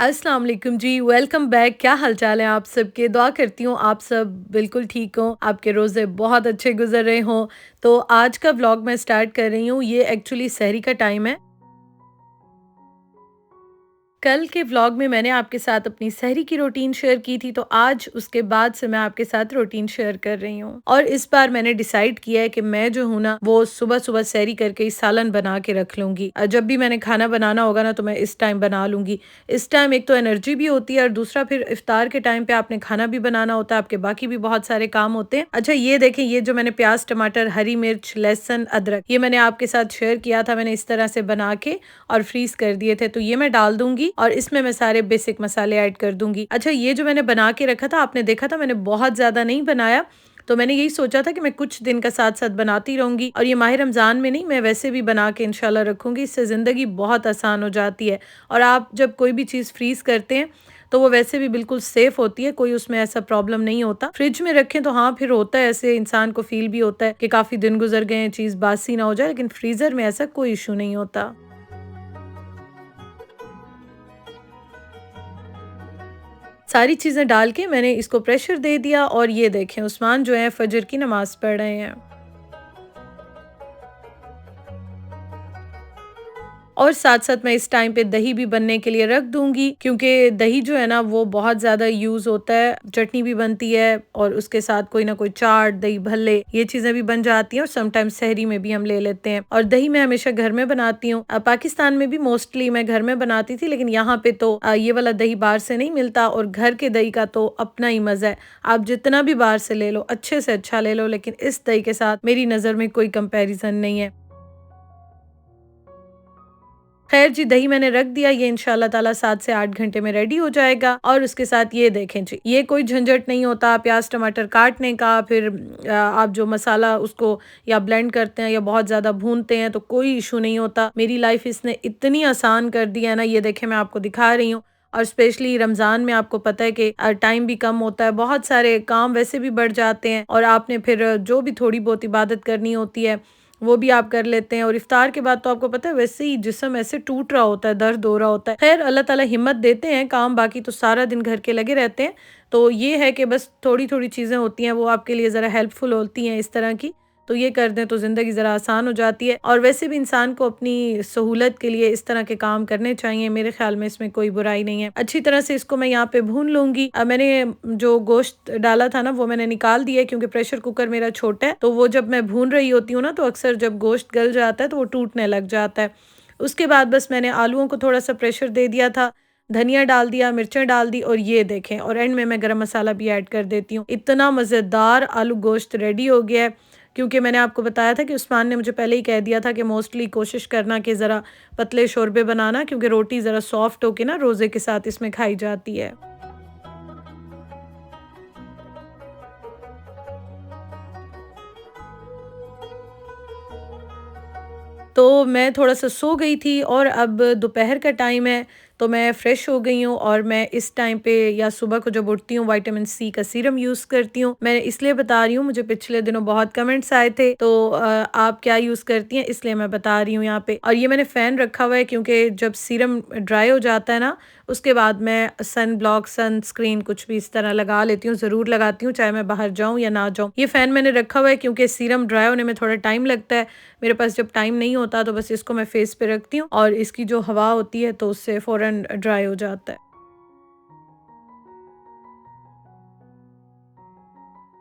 अस्सलाम वालेकुम जी, welcome back. क्या हाल-चाल है आप सबके? दुआ करती हूँ आप सब बिल्कुल ठीक हों, आपके रोज़े बहुत अच्छे गुज़र रहे हों। तो आज का व्लॉग मैं स्टार्ट कर रही हूँ, ये एक्चुअली सहरी का टाइम है। कल के व्लॉग में मैंने आपके साथ अपनी सहरी की रूटीन शेयर की थी, तो आज उसके बाद से मैं आपके साथ रूटीन शेयर कर रही हूँ। और इस बार मैंने डिसाइड किया है कि मैं जो हूँ ना, वो सुबह-सुबह सहरी करके ही सालन बना के रख लूँगी। जब भी मैंने खाना बनाना होगा ना, तो मैं इस टाइम बना लूँगी। इस टाइम एक तो एनर्जी भी होती है और दूसरा फिर इफ्तार के टाइम पे आपने खाना भी बनाना होता है, आपके बाकी भी बहुत सारे काम होते हैं। अच्छा ये देखें, ये जो मैंने प्याज़, टमाटर, हरी मिर्च, लहसुन, अदरक ये मैंने आपके साथ शेयर किया था, मैंने इस तरह से बना के और फ्रीज़ कर दिए थे, तो ये मैं डाल दूँगी और इसमें मैं सारे बेसिक मसाले ऐड कर दूँगी। अच्छा ये जो मैंने बना के रखा था, आपने देखा था मैंने बहुत ज़्यादा नहीं बनाया, तो मैंने यही सोचा था कि मैं कुछ दिन का साथ-साथ बनाती रहूँगी और ये माह रमज़ान में नहीं, मैं वैसे भी बना के इंशाल्लाह रखूँगी, इससे ज़िंदगी बहुत आसान हो जाती है। और आप जब कोई भी चीज़ फ्रीज़ करते हैं, तो वो वैसे भी बिल्कुल सेफ़ होती है, कोई उसमें ऐसा प्रॉब्लम नहीं होता। फ्रिज में रखें तो हाँ, फिर होता है ऐसे इंसान को फ़ील भी होता है कि काफ़ी दिन गुज़र गए हैं, चीज़ बासी ना हो जाए, लेकिन फ्रीज़र में ऐसा कोई इश्यू नहीं होता। सारी चीज़ें डाल के मैंने इसको प्रेशर दे दिया और ये देखें उस्मान जो है फजर की नमाज़ पढ़ रहे हैं। और साथ-साथ मैं इस टाइम पे दही भी बनने के लिए रख दूँगी, क्योंकि दही जो है ना वो बहुत ज़्यादा यूज़ होता है, चटनी भी बनती है और उसके साथ कोई ना कोई चाट, दही भल्ले ये चीज़ें भी बन जाती हैं और समटाइम्स सहरी में भी हम ले लेते हैं। और दही मैं हमेशा घर में बनाती हूँ। पाकिस्तान में भी मोस्टली मैं घर में बनाती थी, लेकिन यहाँ पे तो ये वाला दही बाहर से नहीं मिलता और घर के दही का तो अपना ही मज़ा है। आप जितना भी बाहर से ले लो, अच्छे से अच्छा ले लो, लेकिन इस दही के साथ मेरी नज़र में कोई कंपैरिज़न नहीं है। खैर जी, दही मैंने रख दिया, ये इंशाल्लाह ताला 7 से 8 घंटे में रेडी हो जाएगा। और उसके साथ ये देखें जी, ये कोई झंझट नहीं होता प्याज़ टमाटर काटने का, फिर आप जो मसाला उसको या ब्लेंड करते हैं या बहुत ज़्यादा भूनते हैं तो कोई इश्यू नहीं होता। मेरी लाइफ़ इसने इतनी आसान कर दी है ना, ये देखें मैं आपको दिखा रही हूँ। और स्पेशली रमज़ान में आपको पता है कि टाइम भी कम होता है, बहुत सारे काम वैसे भी बढ़ जाते हैं और आपने फिर जो भी थोड़ी बहुत इबादत करनी होती है वो भी आप कर लेते हैं। और इफ्तार के बाद तो आपको पता है वैसे ही जिस्म ऐसे टूट रहा होता है, दर्द हो रहा होता है। खैर अल्लाह ताला हिम्मत देते हैं, काम बाकी तो सारा दिन घर के लगे रहते हैं। तो ये है कि बस थोड़ी-थोड़ी चीज़ें होती हैं वो आपके लिए ज़रा हेल्पफुल होती हैं इस तरह की। तो ये कर दें तो ज़िंदगी ज़रा आसान हो जाती है और वैसे भी इंसान को अपनी सहूलत के लिए इस तरह के काम करने चाहिए। मेरे ख़्याल में इसमें कोई बुराई नहीं है। अच्छी तरह से इसको मैं यहाँ पे भून लूँगी। मैंने जो गोश्त डाला था ना वो मैंने निकाल दिया है, क्योंकि प्रेशर कुकर मेरा छोटा है, तो वो जब मैं भून रही होती हूँ ना तो अक्सर जब गोश्त गल जाता है तो वो टूटने लग जाता है। उसके बाद बस मैंने आलूओं को थोड़ा-सा प्रेशर दे दिया था, धनिया डाल दिया, मिर्चें डाल दी और ये देखें, और एंड में मैं गरम मसाला भी ऐड कर देती हूँ। इतना मज़ेदार आलू गोश्त रेडी हो गया है। क्योंकि मैंने आपको बताया था कि उस्मान ने मुझे पहले ही कह दिया था कि मोस्टली कोशिश करना कि ज़रा पतले शोरबे बनाना, क्योंकि रोटी ज़रा सॉफ्ट होके ना रोज़े के साथ इसमें खाई जाती है। तो मैं थोड़ा-सा सो गई थी और अब दोपहर का टाइम है, तो मैं फ्रेश हो गई हूँ और मैं इस टाइम पे या सुबह को जब उठती हूँ विटामिन सी का सीरम यूज़ करती हूँ। मैं इसलिए बता रही हूँ, मुझे पिछले दिनों बहुत कमेंट्स आए थे, तो आप क्या यूज़ करती हैं, इसलिए मैं बता रही हूँ यहाँ पे। और ये मैंने फ़ैन रखा हुआ है, क्योंकि जब सीरम ड्राई हो जाता है ना, उसके बाद मैं सन ब्लॉक, सनस्क्रीन कुछ भी इस तरह लगा लेती हूँ, ज़रूर लगाती हूँ, चाहे मैं बाहर जाऊँ या ना जाऊँ। ये फ़ैन मैंने रखा हुआ है क्योंकि सीरम ड्राई होने में थोड़ा टाइम लगता है। मेरे पास जब टाइम नहीं होता तो बस इसको मैं फेस पे रखती हूँ और इसकी जो हवा होती है तो उससे फ़ौरन ड्राई हो जाता है।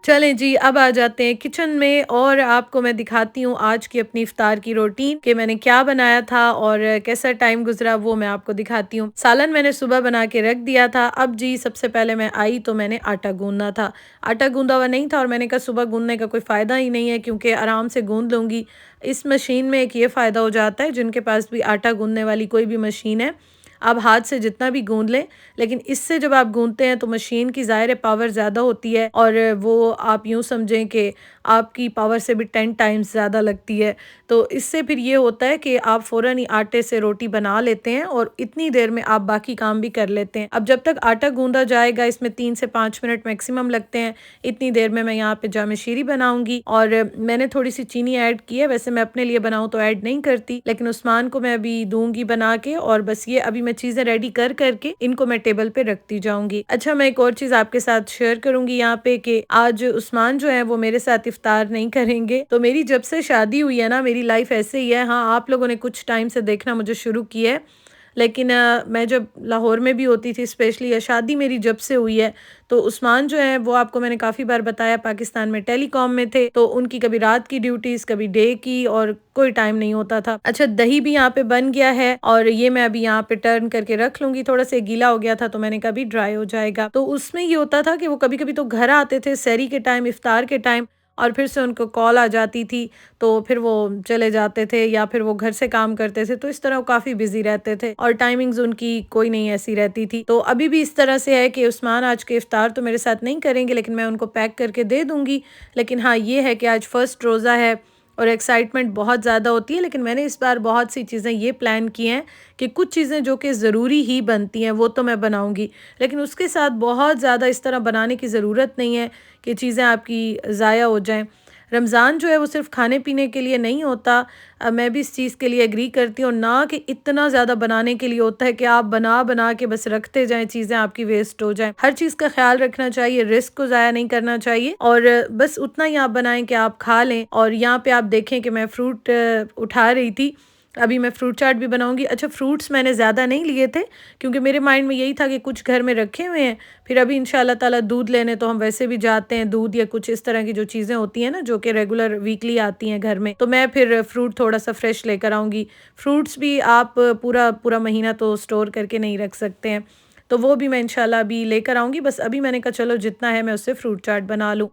चलें जी, अब आ जाते हैं किचन में और आपको मैं दिखाती हूँ आज की अपनी इफ्तार की रूटीन कि मैंने क्या बनाया था और कैसा टाइम गुज़रा, वो मैं आपको दिखाती हूँ। सालन मैंने सुबह बना के रख दिया था। अब जी सबसे पहले मैं आई तो मैंने आटा गूँदना था। आटा गूँधा हुआ नहीं था और मैंने कहा सुबह गूँधने का कोई फ़ायदा ही नहीं है, क्योंकि आराम से गूँध लूँगी। इस मशीन में एक ये फ़ायदा हो जाता है, जिनके पास भी आटा गूँधने वाली कोई भी मशीन है, आप हाथ से जितना भी गूँध लें, लेकिन इससे जब आप गूँधते हैं तो मशीन की ज़ाहिर है पावर ज़्यादा होती है और वो आप यूँ समझें कि आपकी पावर से भी 10 टाइम्स ज़्यादा लगती है। तो इससे फिर ये होता है कि आप फ़ौरन ही आटे से रोटी बना लेते हैं और इतनी देर में आप बाकी काम भी कर लेते हैं। अब जब तक आटा गूँधा जाएगा, इसमें 3 से 5 मिनट मैक्सिमम लगते हैं। इतनी देर में मैं यहाँ पे जामे शीरी बनाऊँगी और मैंने थोड़ी-सी चीनी ऐड की है। वैसे मैं अपने लिए बनाऊँ तो ऐड नहीं करती, लेकिन उस्मान को मैं अभी दूँगी बना के और बस ये अभी मैं चीज़ें रेडी कर करके इनको मैं टेबल पे रखती जाऊँगी। अच्छा, मैं एक और चीज़ आपके साथ शेयर करूँगी यहाँ पे कि आज उस्मान जो है वो मेरे साथ इफ्तार नहीं करेंगे। तो मेरी जब से शादी हुई है ना, मेरी लाइफ़ ऐसे ही है। हाँ, आप लोगों ने कुछ टाइम से देखना मुझे शुरू किया है। लेकिन मैं जब लाहौर में भी होती थी स्पेशली, या शादी मेरी जब से हुई है, तो उस्मान जो है वो आपको मैंने काफ़ी बार बताया पाकिस्तान में टेलीकॉम में थे, तो उनकी कभी रात की ड्यूटीज़ कभी डे की, और कोई टाइम नहीं होता था। अच्छा, दही भी यहाँ पे बन गया है और ये मैं अभी यहाँ पे टर्न करके रख लूँगी। थोड़ा-सा गीला हो गया था तो मैंने कहा अभी ड्राई हो जाएगा। तो उसमें ये होता था कि वो कभी-कभी तो घर आते थे सहरी के टाइम, इफ्तार के टाइम, और फिर से उनको कॉल आ जाती थी, तो फिर वो चले जाते थे या फिर वो घर से काम करते थे, तो इस तरह वो काफ़ी बिज़ी रहते थे और टाइमिंग्स उनकी कोई नहीं ऐसी रहती थी। तो अभी भी इस तरह से है कि उस्मान आज के इफ्तार तो मेरे साथ नहीं करेंगे, लेकिन मैं उनको पैक करके दे दूँगी। लेकिन हाँ, ये है कि आज फर्स्ट रोज़ा है और एक्साइटमेंट बहुत ज़्यादा होती है, लेकिन मैंने इस बार बहुत सी चीज़ें ये प्लान की हैं कि कुछ चीज़ें जो कि ज़रूरी ही बनती हैं, वो तो मैं बनाऊँगी। लेकिन उसके साथ बहुत ज़्यादा इस तरह बनाने की ज़रूरत नहीं है कि चीज़ें आपकी ज़ाया हो जाएँ। रमज़ान जो है वो सिर्फ़ खाने-पीने के लिए नहीं होता। मैं भी इस चीज़ के लिए एग्री करती हूँ, ना कि इतना ज़्यादा बनाने के लिए होता है कि आप बना-बना के बस रखते जाएँ, चीज़ें आपकी वेस्ट हो जाएँ। हर चीज़ का ख़्याल रखना चाहिए, रिस्क को ज़ाया नहीं करना चाहिए, और बस उतना ही आप बनाएँ कि आप खा लें। और यहाँ पे आप देखें कि मैं फ्रूट उठा रही थी। अभी मैं फ्रूट चाट भी बनाऊँगी। अच्छा, फ्रूट्स मैंने ज़्यादा नहीं लिए थे क्योंकि मेरे माइंड में यही था कि कुछ घर में रखे हुए हैं, फिर अभी इंशाल्लाह ताला दूध लेने तो हम वैसे भी जाते हैं, दूध या कुछ इस तरह की जो चीज़ें होती हैं ना, जो कि रेगुलर वीकली आती हैं घर में, तो मैं फिर फ्रूट थोड़ा-सा फ्रेश लेकर आऊँगी। फ्रूट्स भी आप पूरा पूरा महीना तो स्टोर करके नहीं रख सकते हैं, तो वो भी मैं इंशाल्लाह अभी लेकर आऊँगी। बस अभी मैंने कहा चलो जितना है मैं उससे फ्रूट चाट बना लूँ।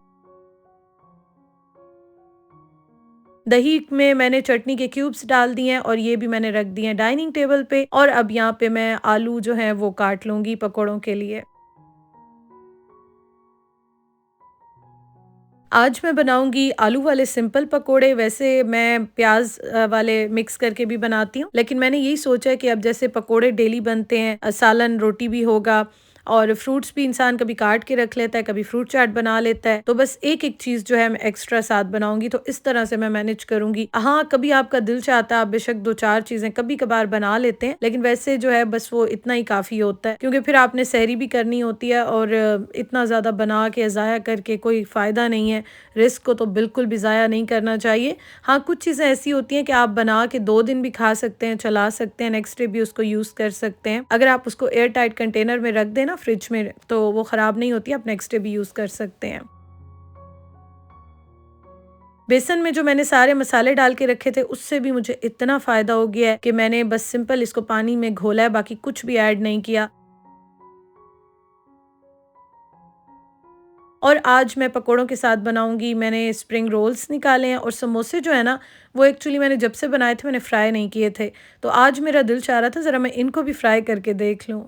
दही में मैंने चटनी के क्यूब्स डाल दिए हैं और ये भी मैंने रख दिए हैं डाइनिंग टेबल पे, और अब यहाँ पे मैं आलू जो है वो काट लूँगी पकौड़ों के लिए। आज मैं बनाऊँगी आलू वाले सिंपल पकोड़े। वैसे मैं प्याज़ वाले मिक्स करके भी बनाती हूँ, लेकिन मैंने यही सोचा है कि अब जैसे पकोड़े डेली बनते हैं, सालन रोटी भी होगा और फ्रूट्स भी इंसान कभी काट के रख लेता है, कभी फ्रूट चाट बना लेता है, तो बस एक-एक चीज़ जो है मैं एक्स्ट्रा साथ बनाऊँगी, तो इस तरह से मैं मैनेज करूँगी। हाँ, कभी आपका दिल चाहता है आप बेशक 2-4 चीज़ें कभी-कभार बना लेते हैं, लेकिन वैसे जो है बस वो इतना ही काफ़ी होता है, क्योंकि फिर आपने सहरी भी करनी होती है और इतना ज़्यादा बना के ज़ाया करके कोई फ़ायदा नहीं है। रिस्क को तो बिल्कुल भी ज़ाया नहीं करना चाहिए। हाँ, कुछ चीज़ें ऐसी होती हैं कि आप बना के 2 दिन भी खा सकते हैं, चला सकते हैं, नेक्स्ट डे भी उसको यूज़ कर सकते हैं। अगर आप उसको एयर टाइट कंटेनर में रख दें ना फ्रिज में, तो वो ख़राब नहीं होती, आप नेक्स्ट डे भी यूज़ कर सकते हैं। बेसन में जो मैंने सारे मसाले डाल के रखे थे, उससे भी मुझे इतना फ़ायदा हो गया है कि मैंने बस सिंपल इसको पानी में घोला है, बाकी कुछ भी ऐड नहीं किया। और आज मैं पकोड़ों के साथ बनाऊँगी, मैंने स्प्रिंग रोल्स निकाले हैं, और समोसे जो है ना, वो एक्चुअली मैंने जब से बनाए थे मैंने फ्राई नहीं किए थे। तो आज मेरा दिल चाह रहा था ज़रा मैं इनको भी फ्राई करके देख लूँ।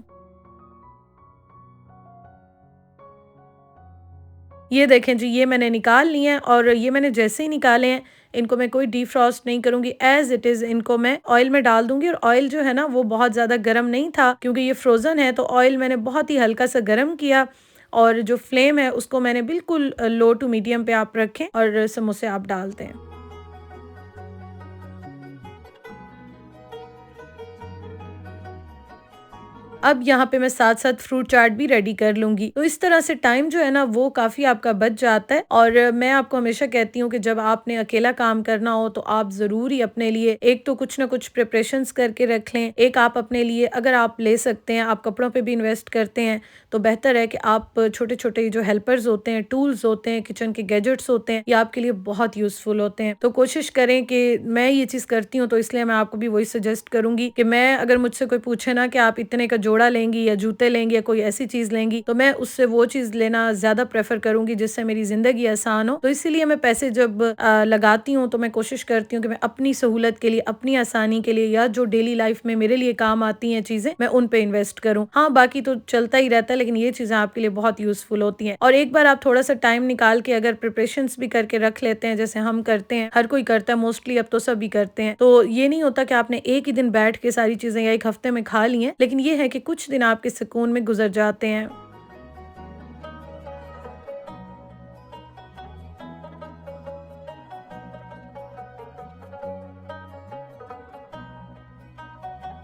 ये देखें जी, ये मैंने निकाल लिए हैं, और ये मैंने जैसे ही निकाले हैं, इनको मैं कोई डीफ्रॉस्ट नहीं करूँगी, ऐज़ इट इज़ इनको मैं ऑयल में डाल दूँगी। और ऑयल जो है ना वो बहुत ज़्यादा गरम नहीं था, क्योंकि ये फ्रोज़न है, तो ऑयल मैंने बहुत ही हल्का-सा गरम किया, और जो फ्लेम है उसको मैंने बिल्कुल लो टू मीडियम पे आप रखें और समोसे आप डाल दें। अब यहाँ पे मैं साथ-साथ फ्रूट चाट भी रेडी कर लूँगी। तो इस तरह से टाइम जो है ना वो काफ़ी आपका बच जाता है, और मैं आपको हमेशा कहती हूँ कि जब आपने अकेला काम करना हो तो आप ज़रूर ही अपने लिए एक तो कुछ ना कुछ प्रिपरेशंस करके रख लें। एक आप अपने लिए अगर आप ले सकते हैं, आप कपड़ों पे भी इन्वेस्ट करते हैं, तो बेहतर है कि आप छोटे-छोटे जो हेल्पर्स होते हैं, टूल्स होते हैं, किचन के गैजेट्स होते हैं, ये आपके लिए बहुत यूज़फुल होते हैं। तो कोशिश करें कि मैं ये चीज़ करती हूँ, तो इसलिए मैं आपको भी वही सजेस्ट करूँगी कि मैं अगर मुझसे कोई पूछे ना कि आप इतने का जोड़ा लेंगी या जूते लेंगी या कोई ऐसी चीज़ लेंगी, तो मैं उससे वो चीज़ लेना ज़्यादा प्रेफ़र करूँगी जिससे मेरी ज़िंदगी आसान हो। तो इसीलिए मैं पैसे जब लगाती हूँ, तो मैं कोशिश करती हूँ कि मैं अपनी सहूलत के लिए, अपनी आसानी के लिए, या जो डेली लाइफ़ में मेरे लिए काम आती हैं चीज़ें, मैं उन पे इन्वेस्ट करूँ। हाँ, बाकी तो चलता ही रहता है, लेकिन ये चीज़ें आपके लिए बहुत यूज़फुल होती हैं। और एक बार आप थोड़ा-सा टाइम निकाल के अगर प्रिपरेशंस भी करके रख लेते हैं, जैसे हम करते हैं, हर कोई करता है मोस्टली, अब तो सभी करते हैं। तो ये नहीं होता कि आपने एक ही दिन बैठ के सारी चीज़ें या 1 हफ्ते में खा ली हैं, लेकिन ये है कि कुछ दिन आपके सुकून में गुज़र जाते हैं।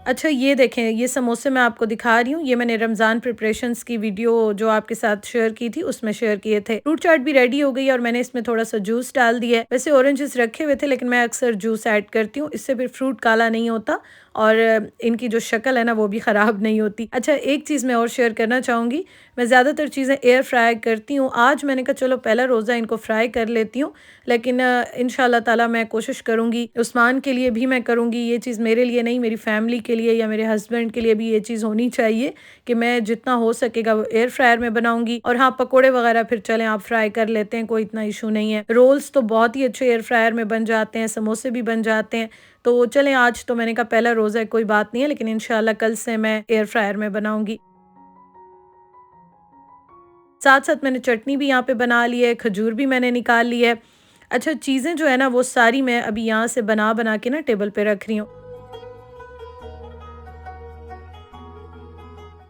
अच्छा ये देखें, ये समोसे मैं आपको दिखा रही हूँ। ये मैंने रमज़ान प्रिपरेशंस की वीडियो जो आपके साथ शेयर की थी, उसमें शेयर किए थे। फ्रूट चाट भी रेडी हो गई और मैंने इसमें थोड़ा-सा जूस डाल दिया है। वैसे ऑरेंजेस रखे हुए थे, लेकिन मैं अक्सर जूस ऐड करती हूँ। इससे फिर फ्रूट काला नहीं होता और इनकी जो शक्ल है ना, वो भी ख़राब नहीं होती। अच्छा, एक चीज़ मैं और शेयर करना चाहूँगी। मैं ज़्यादातर चीज़ें एयर फ्राई करती हूँ। आज मैंने कहा चलो पहला रोज़ा इनको फ्राई कर लेती हूँ, लेकिन इंशाल्लाह ताला मैं कोशिश करूँगी। उस्मान के लिए भी मैं करूँगी। ये चीज़ मेरे लिए नहीं, मेरी फैमिली के लिए या मेरे हस्बैंड के लिए भी ये चीज़ होनी चाहिए कि मैं जितना हो सकेगा वो एयर फ्रायर में बनाऊँगी। और हाँ, पकोड़े वगैरह फिर चलें आप फ्राई कर लेते हैं, कोई इतना इशू नहीं है। रोल्स तो बहुत ही अच्छे एयर फ्रायर में बन जाते हैं, समोसे भी बन जाते हैं। तो चलें, आज तो मैंने कहा पहला रोज़ा है, कोई बात नहीं है, लेकिन इंशाल्लाह कल से मैं एयर फ्रायर में बनाऊँगी। साथ-साथ मैंने चटनी भी यहाँ पे बना ली है, खजूर भी मैंने निकाल ली है। अच्छा, चीज़ें जो है ना वो सारी मैं अभी यहाँ से बना-बना के ना टेबल पे रख रही हूँ।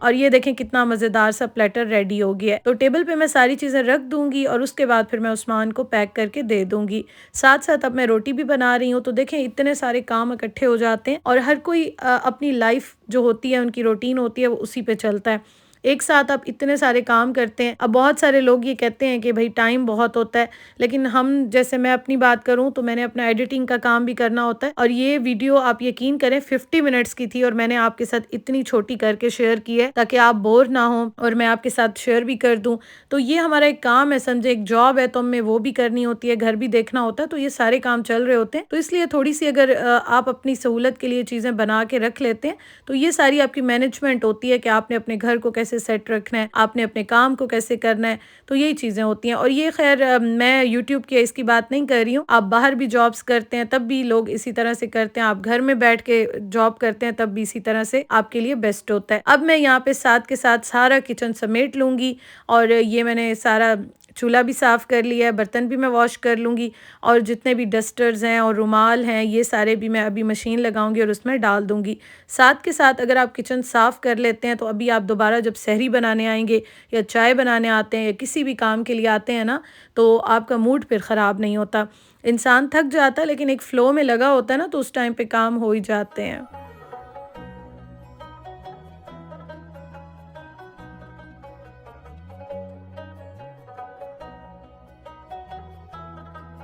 और ये देखें कितना मज़ेदार सा प्लेटर रेडी हो गया है। तो टेबल पे मैं सारी चीज़ें रख दूँगी और उसके बाद फिर मैं उस्मान को पैक करके दे दूँगी। साथ-साथ अब मैं रोटी भी बना रही हूँ, तो देखें इतने सारे काम इकट्ठे हो जाते हैं और हर कोई अपनी लाइफ़ जो होती है, उनकी रूटीन होती है, वो उसी पे चलता है। एक साथ आप इतने सारे काम करते हैं। अब बहुत सारे लोग ये कहते हैं कि भई टाइम बहुत होता है, लेकिन हम जैसे मैं अपनी बात करूँ तो मैंने अपना एडिटिंग का काम भी करना होता है और ये वीडियो आप यकीन करें 50 मिनट्स की थी और मैंने आपके साथ इतनी छोटी करके शेयर की है ताकि आप बोर ना हो और मैं आपके साथ शेयर भी कर दूँ। तो ये हमारा एक काम है, समझे एक जॉब है, तो हमें वो भी करनी होती है, घर भी देखना होता है, तो ये सारे काम चल रहे होते हैं। तो इसलिए थोड़ी-सी अगर आप अपनी सहूलत के लिए चीज़ें बना के रख लेते हैं, तो ये सारी आपकी मैनेजमेंट होती है कि आपने अपने घर को कैसे सेट रखना है, आपने अपने काम को कैसे करना है, तो यही चीज़ें होती हैं। और ये ख़ैर मैं यूट्यूब की इसकी बात नहीं कर रही हूँ, आप बाहर भी जॉब्स करते हैं तब भी लोग इसी तरह से करते हैं, आप घर में बैठ के जॉब करते हैं तब भी इसी तरह से आपके लिए बेस्ट होता है। अब मैं यहाँ पे साथ के साथ सारा किचन समेट लूँगी और ये मैंने सारा चूल्हा भी साफ़ कर लिया है, बर्तन भी मैं वॉश कर लूँगी और जितने भी डस्टर्स हैं और रुमाल हैं, ये सारे भी मैं अभी मशीन लगाऊँगी और उसमें डाल दूँगी। साथ के साथ अगर आप किचन साफ़ कर लेते हैं, तो अभी आप दोबारा जब सहरी बनाने आएँगे या चाय बनाने आते हैं या किसी भी काम के लिए आते हैं ना, तो आपका मूड फिर ख़राब नहीं होता। इंसान थक जाता है, लेकिन एक फ़्लो में लगा होता है ना, तो उस टाइम पे काम हो ही जाते हैं।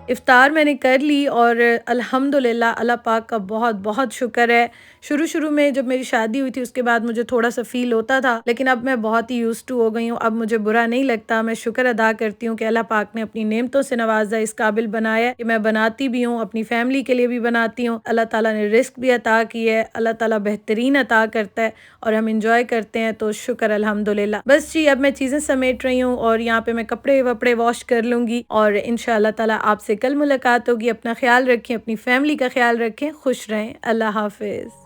इफ़्तार मैंने कर ली और अल्हम्दुलिल्लाह अल्लाह पाक का बहुत-बहुत शुक्र है। शुरू-शुरू में जब मेरी शादी हुई थी उसके बाद मुझे थोड़ा-सा फ़ील होता था, लेकिन अब मैं बहुत ही यूज़्ड टू हो गई हूँ। अब मुझे बुरा नहीं लगता, मैं शुक्र अदा करती हूँ कि अल्लाह पाक ने अपनी नेमतों से नवाज़ा, इस काबिल बनाया है कि मैं बनाती भी हूँ, अपनी फ़ैमिली के लिए भी बनाती हूँ। अल्लाह ताला ने रिज़्क भी अता की है, अल्लाह ताला बेहतरीन अता करता है और हम एन्जॉय करते हैं, तो शुक्र अल्हम्दुलिल्लाह। बस जी, अब मैं चीज़ें समेट रही हूँ और यहाँ पे मैं कपड़े-वपड़े वॉश कर लूँगी और इंशाअल्लाह ताला आपसे कल मुलाकात होगी। अपना ख़्याल रखें, अपनी फ़ैमिली का ख़्याल रखें, खुश रहें। अल्लाह हाफ़िज़।